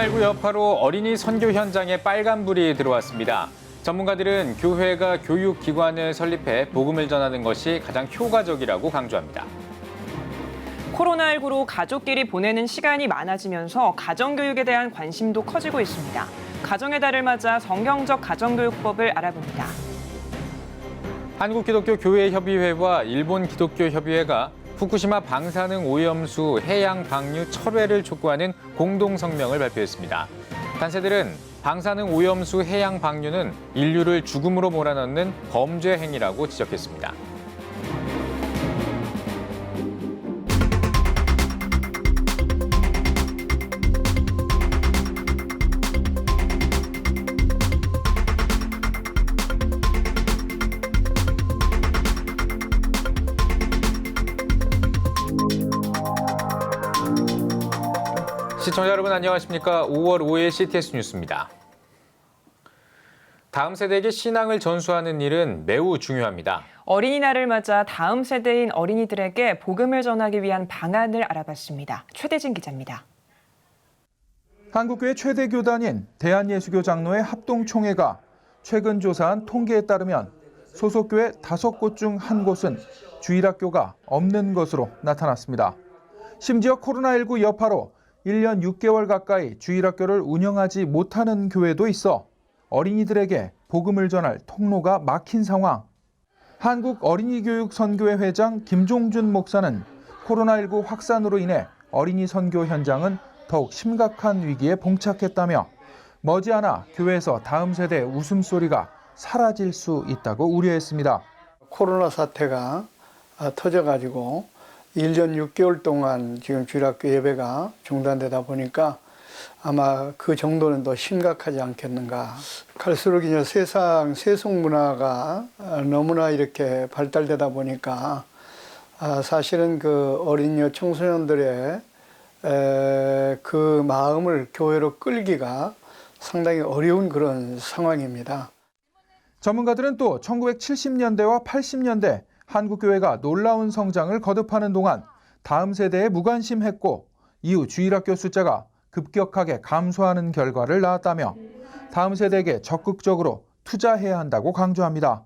코로나19 여파로 어린이 선교 현장에 빨간불이 들어왔습니다. 전문가들은 교회가 교육기관을 설립해 복음을 전하는 것이 가장 효과적이라고 강조합니다. 코로나19로 가족끼리 보내는 시간이 많아지면서 가정교육에 대한 관심도 커지고 있습니다. 가정의 달을 맞아 성경적 가정교육법을 알아봅니다. 한국기독교교회협의회와 일본기독교협의회가 후쿠시마 방사능 오염수 해양 방류 철회를 촉구하는 공동 성명을 발표했습니다. 단체들은 방사능 오염수 해양 방류는 인류를 죽음으로 몰아넣는 범죄 행위라고 지적했습니다. 시청자 여러분 안녕하십니까? 5월 5일 CTS 뉴스입니다. 다음 세대에게 신앙을 전수하는 일은 매우 중요합니다. 어린이날을 맞아 다음 세대인 어린이들에게 복음을 전하기 위한 방안을 알아봤습니다. 최대진 기자입니다. 한국교회 최대 교단인 대한예수교 장로회 합동총회가 최근 조사한 통계에 따르면 소속교회 5곳 중 1곳은 주일학교가 없는 것으로 나타났습니다. 심지어 코로나19 여파로 1년 6개월 가까이 주일학교를 운영하지 못하는 교회도 있어 어린이들에게 복음을 전할 통로가 막힌 상황. 한국어린이교육선교회 회장 김종준 목사는 코로나19 확산으로 인해 어린이 선교 현장은 더욱 심각한 위기에 봉착했다며 머지않아 교회에서 다음 세대의 웃음소리가 사라질 수 있다고 우려했습니다. 코로나 사태가 터져가지고 1년 6개월 동안 지금 주일학교 예배가 중단되다 보니까 아마 그 정도는 더 심각하지 않겠는가. 갈수록 이제 세상 세속 문화가 너무나 이렇게 발달되다 보니까 사실은 그 어린이 청소년들의 그 마음을 교회로 끌기가 상당히 어려운 그런 상황입니다. 전문가들은 또 1970년대와 80년대 한국교회가 놀라운 성장을 거듭하는 동안 다음 세대에 무관심했고 이후 주일학교 숫자가 급격하게 감소하는 결과를 낳았다며 다음 세대에게 적극적으로 투자해야 한다고 강조합니다.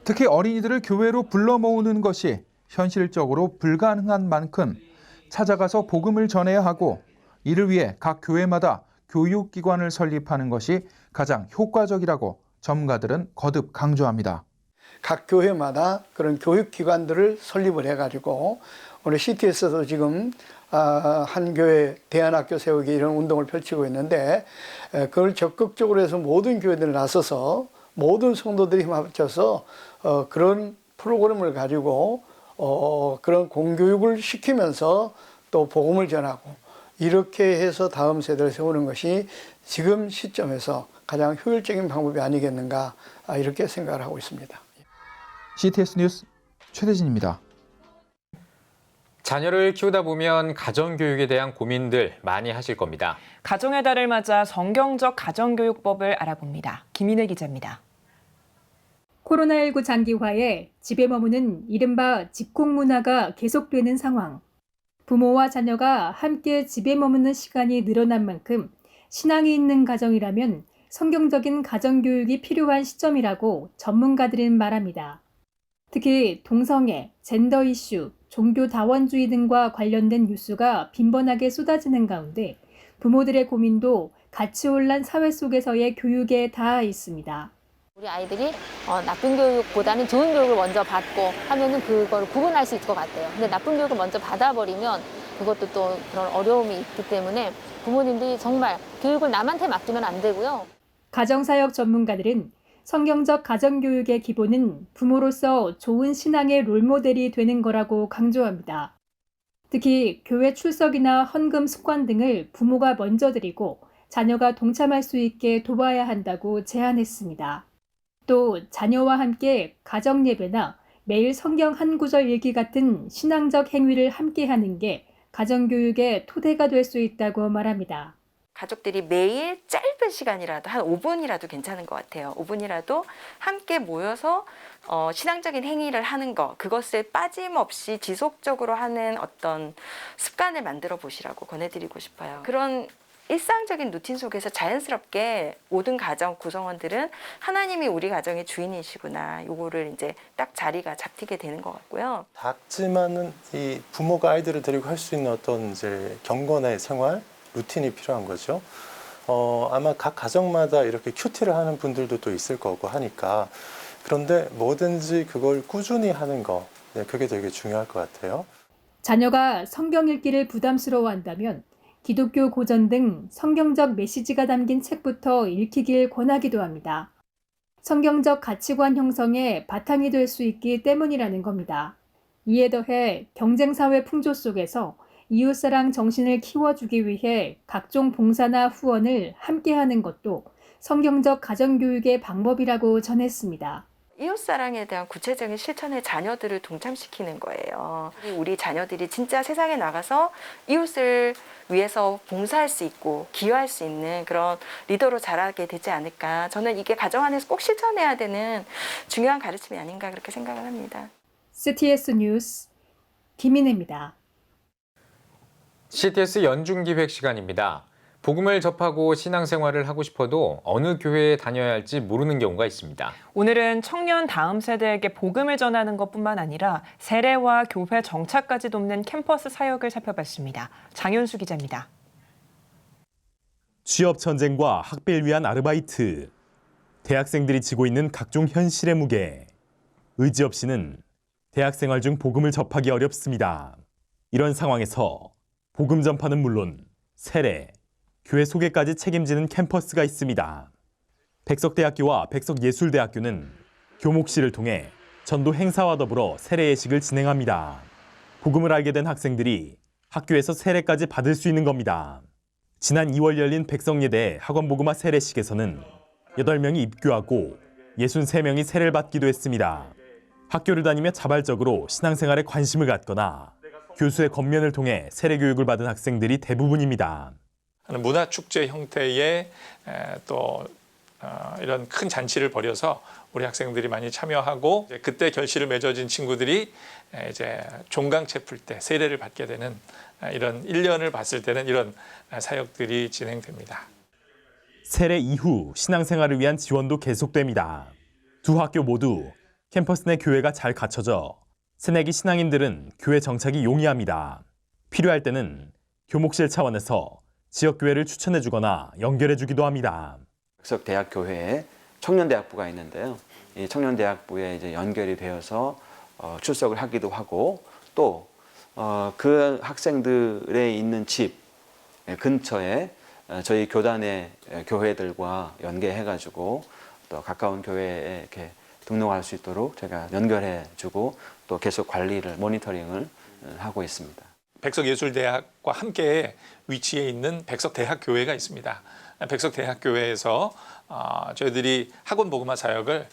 특히 어린이들을 교회로 불러 모으는 것이 현실적으로 불가능한 만큼 찾아가서 복음을 전해야 하고 이를 위해 각 교회마다 교육기관을 설립하는 것이 가장 효과적이라고 전문가들은 거듭 강조합니다. 각 교회마다 그런 교육기관들을 설립을 해가지고 우리 CTS도 지금 한 교회 대안학교 세우기 이런 운동을 펼치고 있는데 그걸 적극적으로 해서 모든 교회들이 나서서 모든 성도들이 힘 합쳐서 그런 프로그램을 가지고 그런 공교육을 시키면서 또 복음을 전하고 이렇게 해서 다음 세대를 세우는 것이 지금 시점에서 가장 효율적인 방법이 아니겠는가 이렇게 생각을 하고 있습니다. CTS 뉴스 최대진입니다. 자녀를 키우다 보면 가정교육에 대한 고민들 많이 하실 겁니다. 가정의 달을 맞아 성경적 가정교육법을 알아봅니다. 김인혜 기자입니다. 코로나19 장기화에 집에 머무는 이른바 집콕 문화가 계속되는 상황. 부모와 자녀가 함께 집에 머무는 시간이 늘어난 만큼 신앙이 있는 가정이라면 성경적인 가정교육이 필요한 시점이라고 전문가들은 말합니다. 특히 동성애, 젠더 이슈, 종교 다원주의 등과 관련된 뉴스가 빈번하게 쏟아지는 가운데 부모들의 고민도 같이 올란 사회 속에서의 교육에 닿아 있습니다. 우리 아이들이 나쁜 교육보다는 좋은 교육을 먼저 받고 하면은 그걸 구분할 수 있을 것 같아요. 근데 나쁜 교육을 먼저 받아버리면 그것도 또 그런 어려움이 있기 때문에 부모님들이 정말 교육을 남한테 맡기면 안 되고요. 가정사역 전문가들은 성경적 가정교육의 기본은 부모로서 좋은 신앙의 롤모델이 되는 거라고 강조합니다. 특히 교회 출석이나 헌금 습관 등을 부모가 먼저 드리고 자녀가 동참할 수 있게 도와야 한다고 제안했습니다. 또 자녀와 함께 가정예배나 매일 성경 한 구절 읽기 같은 신앙적 행위를 함께하는 게 가정교육의 토대가 될 수 있다고 말합니다. 가족들이 매일 짧은 시간이라도 한 5분이라도 괜찮은 것 같아요. 5분이라도 함께 모여서 신앙적인 행위를 하는 것, 그것을 빠짐없이 지속적으로 하는 어떤 습관을 만들어 보시라고 권해드리고 싶어요. 그런 일상적인 루틴 속에서 자연스럽게 모든 가정 구성원들은 하나님이 우리 가정의 주인이시구나. 요거를 이제 딱 자리가 잡히게 되는 것 같고요. 작지만은 이 부모가 아이들을 데리고 할 수 있는 어떤 이제 경건의 생활, 루틴이 필요한 거죠. 아마 각 가정마다 이렇게 큐티를 하는 분들도 또 있을 거고 하니까 그런데 뭐든지 그걸 꾸준히 하는 거, 네, 그게 되게 중요할 것 같아요. 자녀가 성경 읽기를 부담스러워한다면 기독교 고전 등 성경적 메시지가 담긴 책부터 읽히길 권하기도 합니다. 성경적 가치관 형성에 바탕이 될 수 있기 때문이라는 겁니다. 이에 더해 경쟁사회 풍조 속에서 이웃사랑 정신을 키워주기 위해 각종 봉사나 후원을 함께하는 것도 성경적 가정교육의 방법이라고 전했습니다. 이웃사랑에 대한 구체적인 실천에 자녀들을 동참시키는 거예요. 우리 자녀들이 진짜 세상에 나가서 이웃을 위해서 봉사할 수 있고 기여할 수 있는 그런 리더로 자라게 되지 않을까. 저는 이게 가정 안에서 꼭 실천해야 되는 중요한 가르침이 아닌가 그렇게 생각을 합니다. CTS 뉴스 김인혜입니다. CTS 연중기획 시간입니다. 복음을 접하고 신앙생활을 하고 싶어도 어느 교회에 다녀야 할지 모르는 경우가 있습니다. 오늘은 청년 다음 세대에게 복음을 전하는 것뿐만 아니라 세례와 교회 정착까지 돕는 캠퍼스 사역을 살펴봤습니다. 장윤수 기자입니다. 취업 전쟁과 학비를 위한 아르바이트, 대학생들이 지고 있는 각종 현실의 무게, 의지 없이는 대학생활 중 복음을 접하기 어렵습니다. 이런 상황에서 복음 전파는 물론 세례, 교회 소개까지 책임지는 캠퍼스가 있습니다. 백석대학교와 백석예술대학교는 교목실을 통해 전도 행사와 더불어 세례 예식을 진행합니다. 복음을 알게 된 학생들이 학교에서 세례까지 받을 수 있는 겁니다. 지난 2월 열린 백석예대 학원복음화 세례식에서는 8명이 입교하고 63명이 세례를 받기도 했습니다. 학교를 다니며 자발적으로 신앙생활에 관심을 갖거나 교수의 권면을 통해 세례 교육을 받은 학생들이 대부분입니다. 문화축제 형태의 또 이런 큰 잔치를 벌여서 우리 학생들이 많이 참여하고 그때 결실을 맺어진 친구들이 이제 종강체 풀 때 세례를 받게 되는 이런 1년을 봤을 때는 이런 사역들이 진행됩니다. 세례 이후 신앙생활을 위한 지원도 계속됩니다. 두 학교 모두 캠퍼스 내 교회가 잘 갖춰져 새내기 신앙인들은 교회 정착이 용이합니다. 필요할 때는 교목실 차원에서 지역교회를 추천해주거나 연결해주기도 합니다. 백석대학교회에 청년대학부가 있는데요. 이 청년대학부에 이제 연결이 되어서 출석을 하기도 하고 또 그 학생들의 있는 집 근처에 저희 교단의 교회들과 연계해가지고 또 가까운 교회에 이렇게 등록할 수 있도록 제가 연결해주고 또 계속 관리를 모니터링을 하고 있습니다. 백석예술대학과 함께 위치해 있는 백석대학교회가 있습니다. 백석대학교회에서 저희들이 학원복음화 사역을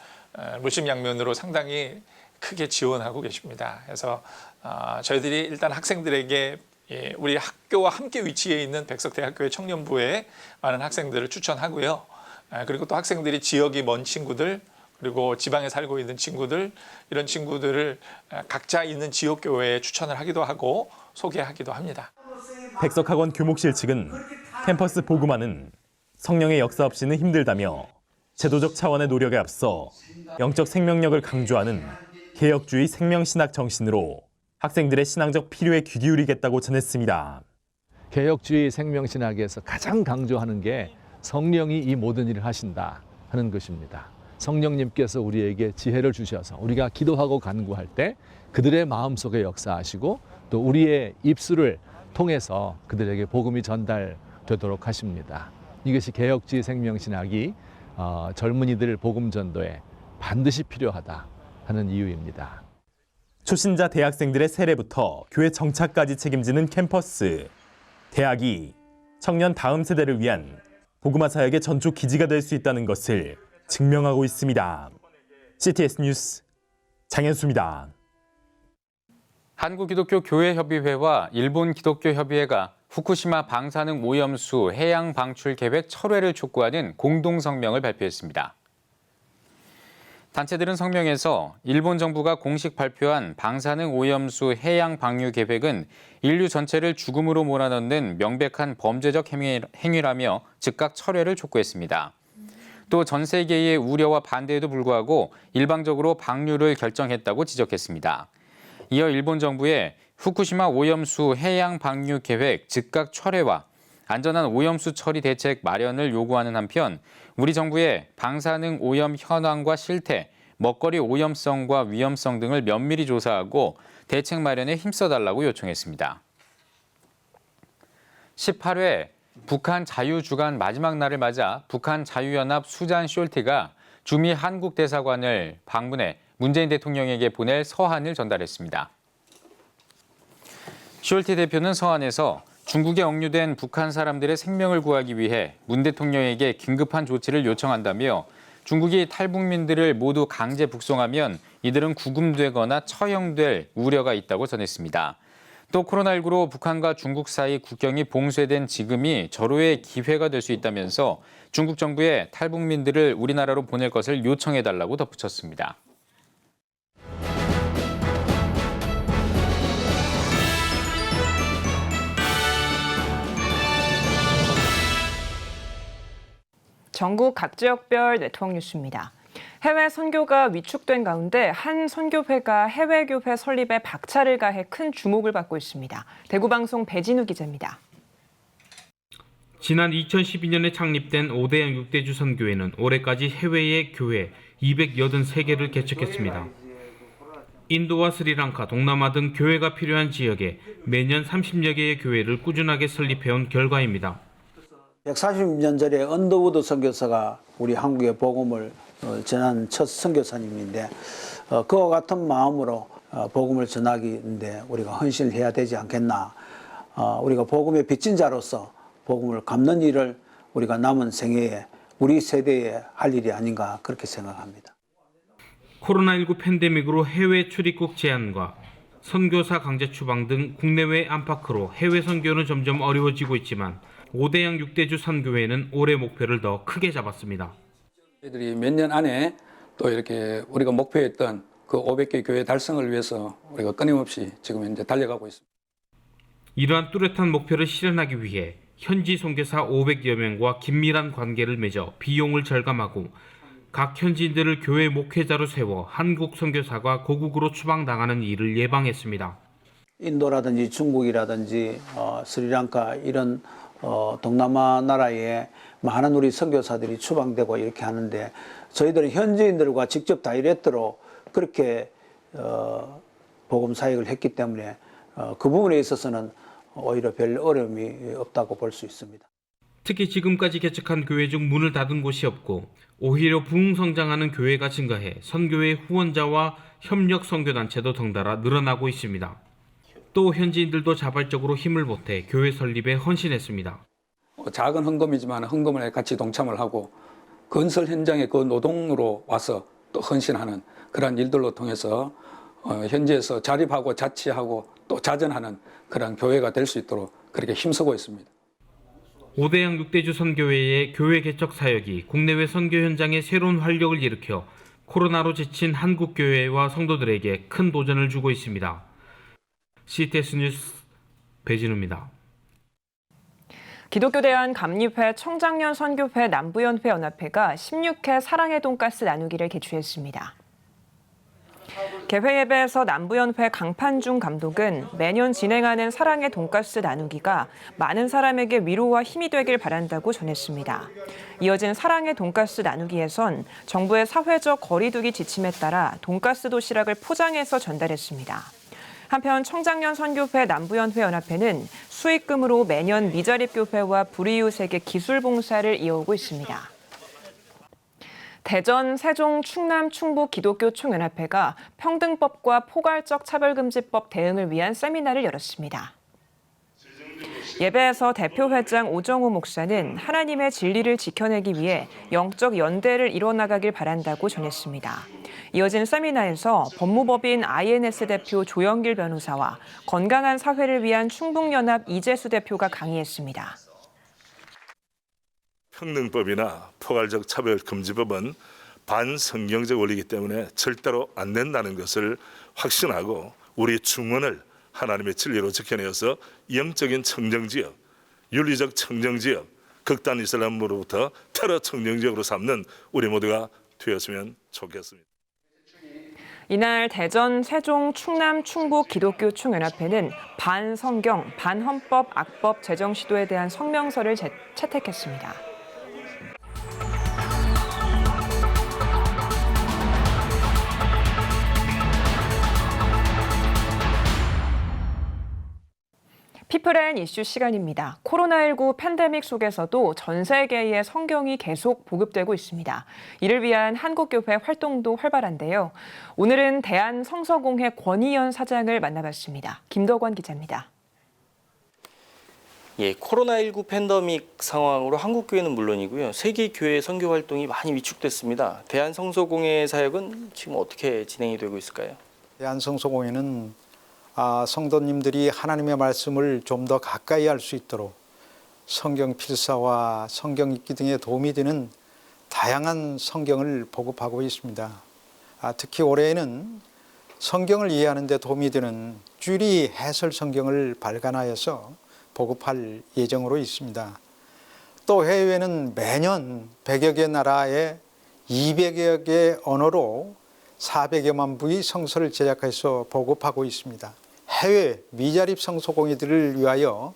물심양면으로 상당히 크게 지원하고 계십니다. 그래서 저희들이 일단 학생들에게 우리 학교와 함께 위치해 있는 백석대학교회 청년부에 많은 학생들을 추천하고요. 그리고 또 학생들이 지역이 먼 친구들 그리고 지방에 살고 있는 친구들 이런 친구들을 각자 있는 지역교회에 추천을 하기도 하고 소개하기도 합니다. 백석학원 교목실 측은 캠퍼스 복음화는 성령의 역사 없이는 힘들다며 제도적 차원의 노력에 앞서 영적 생명력을 강조하는 개혁주의 생명신학 정신으로 학생들의 신앙적 필요에 귀 기울이겠다고 전했습니다. 개혁주의 생명신학에서 가장 강조하는 게 성령이 이 모든 일을 하신다 하는 것입니다. 성령님께서 우리에게 지혜를 주셔서 우리가 기도하고 간구할 때 그들의 마음속에 역사하시고 또 우리의 입술을 통해서 그들에게 복음이 전달되도록 하십니다. 이것이 개혁주의 생명신학이 젊은이들 복음 전도에 반드시 필요하다 하는 이유입니다. 초신자 대학생들의 세례부터 교회 정착까지 책임지는 캠퍼스. 대학이 청년 다음 세대를 위한 복음화 사역의 전초 기지가 될 수 있다는 것을 증명하고 있습니다. CTS 뉴스 장현수입니다. 한국기독교교회협의회와 일본기독교협의회가 후쿠시마 방사능 오염수 해양 방출 계획 철회를 촉구하는 공동성명을 발표했습니다. 단체들은 성명에서 일본 정부가 공식 발표한 방사능 오염수 해양 방류 계획은 인류 전체를 죽음으로 몰아넣는 명백한 범죄적 행위라며 즉각 철회를 촉구했습니다. 또 전 세계의 우려와 반대에도 불구하고 일방적으로 방류를 결정했다고 지적했습니다. 이어 일본 정부의 후쿠시마 오염수 해양 방류 계획 즉각 철회와 안전한 오염수 처리 대책 마련을 요구하는 한편 우리 정부의 방사능 오염 현황과 실태, 먹거리 오염성과 위험성 등을 면밀히 조사하고 대책 마련에 힘써달라고 요청했습니다. 18회 북한 자유주간 마지막 날을 맞아 북한 자유연합 수잔 숄티가 주미 한국대사관을 방문해 문재인 대통령에게 보낼 서한을 전달했습니다. 숄티 대표는 서한에서 중국에 억류된 북한 사람들의 생명을 구하기 위해 문 대통령에게 긴급한 조치를 요청한다며 중국이 탈북민들을 모두 강제 북송하면 이들은 구금되거나 처형될 우려가 있다고 전했습니다. 또 코로나19로 북한과 중국 사이 국경이 봉쇄된 지금이 절호의 기회가 될 수 있다면서 중국 정부에 탈북민들을 우리나라로 보낼 것을 요청해달라고 덧붙였습니다. 전국 각 지역별 네트워크 뉴스입니다. 해외 선교가 위축된 가운데 한 선교회가 해외 교회 설립에 박차를 가해 큰 주목을 받고 있습니다. 대구방송 배진우 기자입니다. 지난 2012년에 창립된 5대양 6대주 선교회는 올해까지 해외의 교회 283개를 개척했습니다. 인도와 스리랑카, 동남아 등 교회가 필요한 지역에 매년 30여 개의 교회를 꾸준하게 설립해온 결과입니다. 140년 전에 언더우드 선교사가 우리 한국의 복음을 전한 첫 선교사님인데 그와 같은 마음으로 복음을 전하기인데 우리가 헌신을 해야 되지 않겠나. 우리가 복음의 빚진 자로서 복음을 갚는 일을 우리가 남은 생애에 우리 세대에 할 일이 아닌가 그렇게 생각합니다. 코로나19 팬데믹으로 해외 출입국 제한과 선교사 강제 추방 등 국내외 안팎으로 해외 선교는 점점 어려워지고 있지만 5대양 6대주 선교회는 올해 목표를 더 크게 잡았습니다. 저희들이 몇 년 안에 또 이렇게 우리가 목표했던 그 500개 교회 달성을 위해서 우리가 끊임없이 지금 현재 달려가고 있습니다. 이러한 뚜렷한 목표를 실현하기 위해 현지 선교사 500여 명과 긴밀한 관계를 맺어 비용을 절감하고 각 현지인들을 교회 목회자로 세워 한국 선교사가 고국으로 추방당하는 일을 예방했습니다. 인도라든지 중국이라든지 스리랑카 이런 동남아 나라에 많은 우리 선교사들이 추방되고 이렇게 하는데 저희들은 현지인들과 직접 다이렉트로 그렇게 복음 사역을 했기 때문에 그 부분에 있어서는 오히려 별 어려움이 없다고 볼 수 있습니다. 특히 지금까지 개척한 교회 중 문을 닫은 곳이 없고 오히려 부흥성장하는 교회가 증가해 선교회 후원자와 협력 선교단체도 덩달아 늘어나고 있습니다. 또 현지인들도 자발적으로 힘을 보태 교회 설립에 헌신했습니다. 작은 헌금이지만 헌금에 같이 동참을 하고 건설 현장에 그 노동으로 와서 또 헌신하는 그런 일들로 통해서 현지에서 자립하고 자치하고 또 자전하는 그런 교회가 될 수 있도록 그렇게 힘쓰고 있습니다. 5대양 6대주 선교회의 교회 개척 사역이 국내외 선교 현장에 새로운 활력을 일으켜 코로나로 지친 한국 교회와 성도들에게 큰 도전을 주고 있습니다. CTS 뉴스 배진우입니다. 기독교 대한감리회 청장년 선교회 남부연회 연합회가 16회 사랑의 돈가스 나누기를 개최했습니다. 개회 예배에서 남부연회 강판중 감독은 매년 진행하는 사랑의 돈가스 나누기가 많은 사람에게 위로와 힘이 되길 바란다고 전했습니다. 이어진 사랑의 돈가스 나누기에선 정부의 사회적 거리두기 지침에 따라 돈가스 도시락을 포장해서 전달했습니다. 한편 청장년 선교회 남부연회 연합회는 수익금으로 매년 미자립 교회와 불이웃에게 기술 봉사를 이어오고 있습니다. 대전, 세종, 충남, 충북 기독교 총연합회가 평등법과 포괄적 차별금지법 대응을 위한 세미나를 열었습니다. 예배에서 대표회장 오정호 목사는 하나님의 진리를 지켜내기 위해 영적 연대를 이뤄나가길 바란다고 전했습니다. 이어진 세미나에서 법무법인 INS 대표 조영길 변호사와 건강한 사회를 위한 충북연합 이재수 대표가 강의했습니다. 평등법이나 포괄적 차별금지법은 반성경적 원리이기 때문에 절대로 안 된다는 것을 확신하고 우리 중원을 하나님의 진리로 지켜내어서 영적인 청정지역, 윤리적 청정지역, 극단 이슬람으로부터 테러 청정지역으로 삼는 우리 모두가 되었으면 좋겠습니다. 이날 대전, 세종, 충남, 충북 기독교 총연합회는 반성경, 반헌법, 악법 제정 시도에 대한 성명서를 채택했습니다. 피플앤 이슈 시간입니다. 코로나19 팬데믹 속에서도 전 세계에 성경이 계속 보급되고 있습니다. 이를 위한 한국교회 활동도 활발한데요. 오늘은 대한성서공회 권희연 사장을 만나봤습니다. 김덕원 기자입니다. 코로나19 팬데믹 상황으로 한국교회는 물론이고요. 세계 교회 선교 활동이 많이 위축됐습니다. 대한성서공회 사역은 지금 어떻게 진행이 되고 있을까요? 대한성서공회는 성도님들이 하나님의 말씀을 좀 더 가까이 할 수 있도록 성경 필사와 성경 읽기 등에 도움이 되는 다양한 성경을 보급하고 있습니다. 특히 올해에는 성경을 이해하는 데 도움이 되는 쥐리 해설 성경을 발간하여서 보급할 예정으로 있습니다. 또 해외에는 매년 100여 개 나라에 200여 개 언어로 400여만 부의 성서를 제작해서 보급하고 있습니다. 해외 미자립 성서공회들을 위하여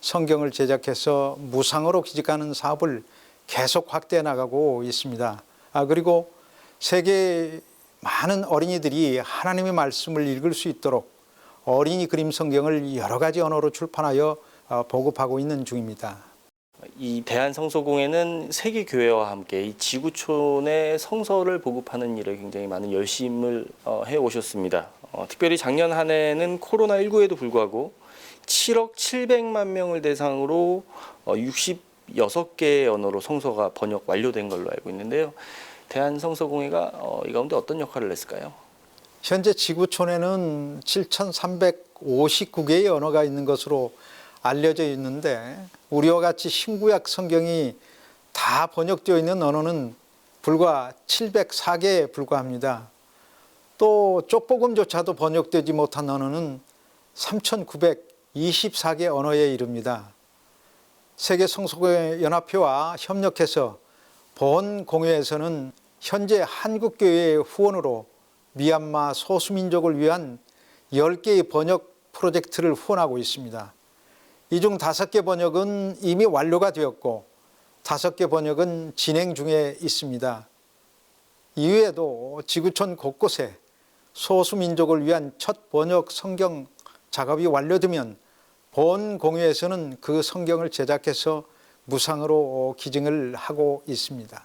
성경을 제작해서 무상으로 기증하는 사업을 계속 확대해 나가고 있습니다. 그리고 세계 많은 어린이들이 하나님의 말씀을 읽을 수 있도록 어린이 그림 성경을 여러 가지 언어로 출판하여 보급하고 있는 중입니다. 이 대한성서공회는 세계 교회와 함께 이 지구촌의 성서를 보급하는 일에 굉장히 많은 열심을 해 오셨습니다. 특별히 작년 한 해는 코로나19에도 불구하고 7억 700만 명을 대상으로 66개의 언어로 성서가 번역 완료된 걸로 알고 있는데요. 대한성서공회가 이 가운데 어떤 역할을 했을까요? 현재 지구촌에는 7,359개의 언어가 있는 것으로 알려져 있는데 우리와 같이 신구약 성경이 다 번역되어 있는 언어는 불과 704개에 불과합니다. 또 쪽복음조차도 번역되지 못한 언어는 3,924개 언어에 이릅니다. 세계성서연합회와 협력해서 본 공회에서는 현재 한국교회의 후원으로 미얀마 소수민족을 위한 10개의 번역 프로젝트를 후원하고 있습니다. 이 중 5개 번역은 이미 완료가 되었고 5개 번역은 진행 중에 있습니다. 이외에도 지구촌 곳곳에 소수민족을 위한 첫 번역 성경 작업이 완료되면 본 공회에서는 그 성경을 제작해서 무상으로 기증을 하고 있습니다.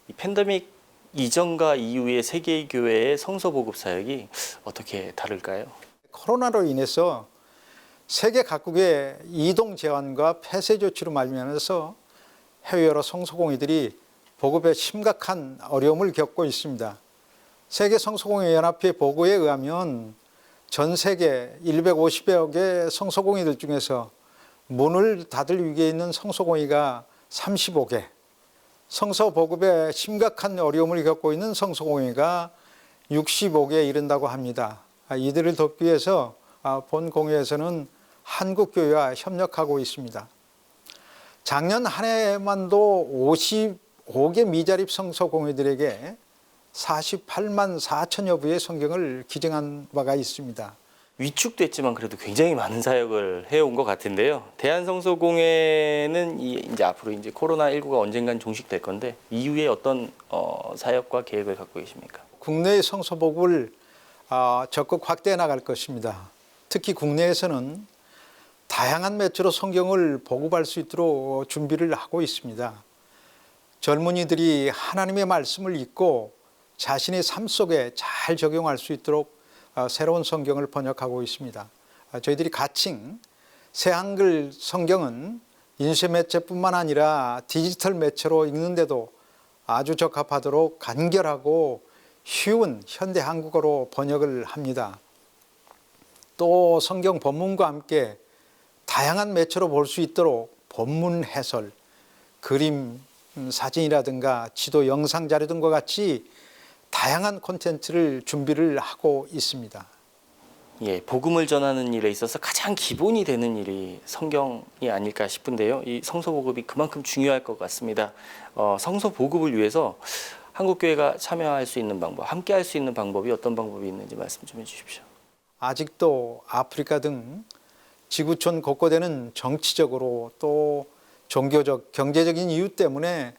이 팬데믹 이전과 이후의 세계 교회의 성서 보급 사역이 어떻게 다를까요? 코로나로 인해서 세계 각국의 이동 제한과 폐쇄 조치로 말미암아서 해외 여러 성서공회들이 보급에 심각한 어려움을 겪고 있습니다. 세계 성서공회 연합회 보고에 의하면 전 세계 150여 개 성서공회들 중에서 문을 닫을 위기에 있는 성서공회가 35개, 성서 보급에 심각한 어려움을 겪고 있는 성서공회가 65개에 이른다고 합니다. 이들을 돕기 위해서 본 공회에서는 한국교회와 협력하고 있습니다. 작년 한 해만도 55개 미자립 성서공회들에게 48만 4천여 부의 성경을 기증한 바가 있습니다. 위축됐지만 그래도 굉장히 많은 사역을 해온 것 같은데요. 대한성서공회는 이제 앞으로 이제 코로나19가 언젠간 종식될 건데 이후에 어떤 사역과 계획을 갖고 계십니까? 국내의 성서 보급을 적극 확대해 나갈 것입니다. 특히 국내에서는 다양한 매체로 성경을 보급할 수 있도록 준비를 하고 있습니다. 젊은이들이 하나님의 말씀을 읽고 자신의 삶 속에 잘 적용할 수 있도록 새로운 성경을 번역하고 있습니다. 저희들이 가칭 새한글 성경은 인쇄 매체뿐만 아니라 디지털 매체로 읽는데도 아주 적합하도록 간결하고 쉬운 현대 한국어로 번역을 합니다. 또 성경 본문과 함께 다양한 매체로 볼 수 있도록 본문 해설, 그림, 사진이라든가 지도 영상 자료 등과 같이 다양한 콘텐츠를 준비를 하고 있습니다. 예, 복음을 전하는 일에 있어서 가장 기본이 되는 일이 성경이 아닐까 싶은데요. 이 성서 보급이 그만큼 중요할 것 같습니다. 성서 보급을 위해서 한국교회가 참여할 수 있는 방법, 함께 할 수 있는 방법이 어떤 방법이 있는지 말씀 좀 해주십시오. 아직도 아프리카 등 지구촌 곳곳에는 정치적으로 또 종교적, 경제적인 이유 때문에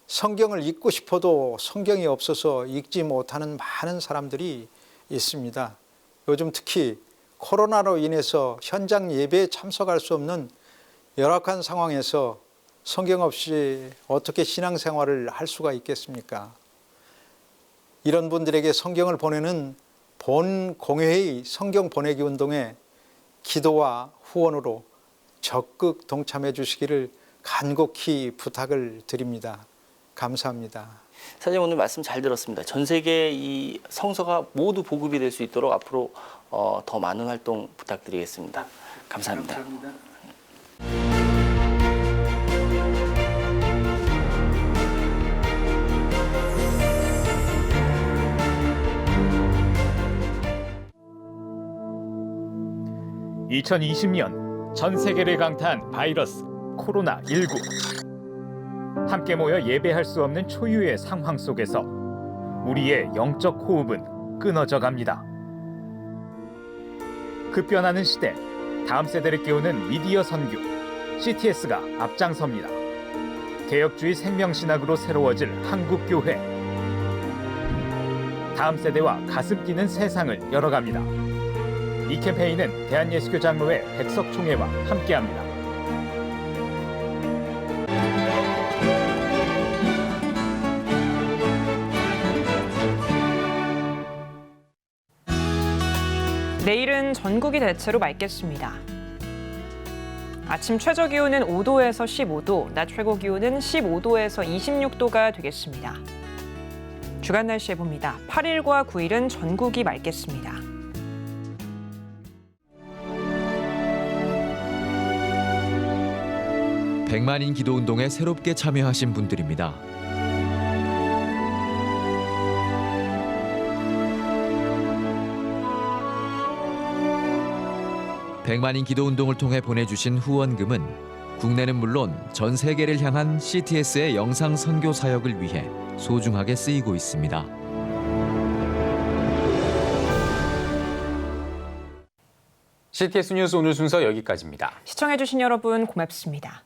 성경을 읽고 싶어도 성경이 없어서 읽지 못하는 많은 사람들이 있습니다. 요즘 특히 코로나로 인해서 현장 예배에 참석할 수 없는 열악한 상황에서 성경 없이 어떻게 신앙생활을 할 수가 있겠습니까? 이런 분들에게 성경을 보내는 본 공회의 성경 보내기 운동에 기도와 후원으로 적극 동참해 주시기를 간곡히 부탁을 드립니다. 감사합니다. 사장님 오늘 말씀 잘 들었습니다. 전 세계 이 성서가 모두 보급이 될 수 있도록 앞으로 더 많은 활동 부탁드리겠습니다. 감사합니다. 감사합니다. 2020년 전 세계를 강타한 바이러스 코로나19. 함께 모여 예배할 수 없는 초유의 상황 속에서 우리의 영적 호흡은 끊어져 갑니다. 급변하는 시대, 다음 세대를 깨우는 미디어 선교, CTS가 앞장섭니다. 개혁주의 생명신학으로 새로워질 한국교회. 다음 세대와 가슴 뛰는 세상을 열어갑니다. 이 캠페인은 대한예수교장로회 백석총회와 함께합니다. 내일은 전국이 대체로 맑겠습니다. 아침 최저 기온은 5도에서 15도, 낮 최고 기온은 15도에서 26도가 되겠습니다. 주간 날씨 해봅니다. 8일과 9일은 전국이 맑겠습니다. 백만인 기도운동에 새롭게 참여하신 분들입니다. 백만인 기도운동을 통해 보내주신 후원금은 국내는 물론 전 세계를 향한 CTS의 영상 선교 사역을 위해 소중하게 쓰이고 있습니다. CTS 뉴스 오늘 순서 여기까지입니다. 시청해주신 여러분 고맙습니다.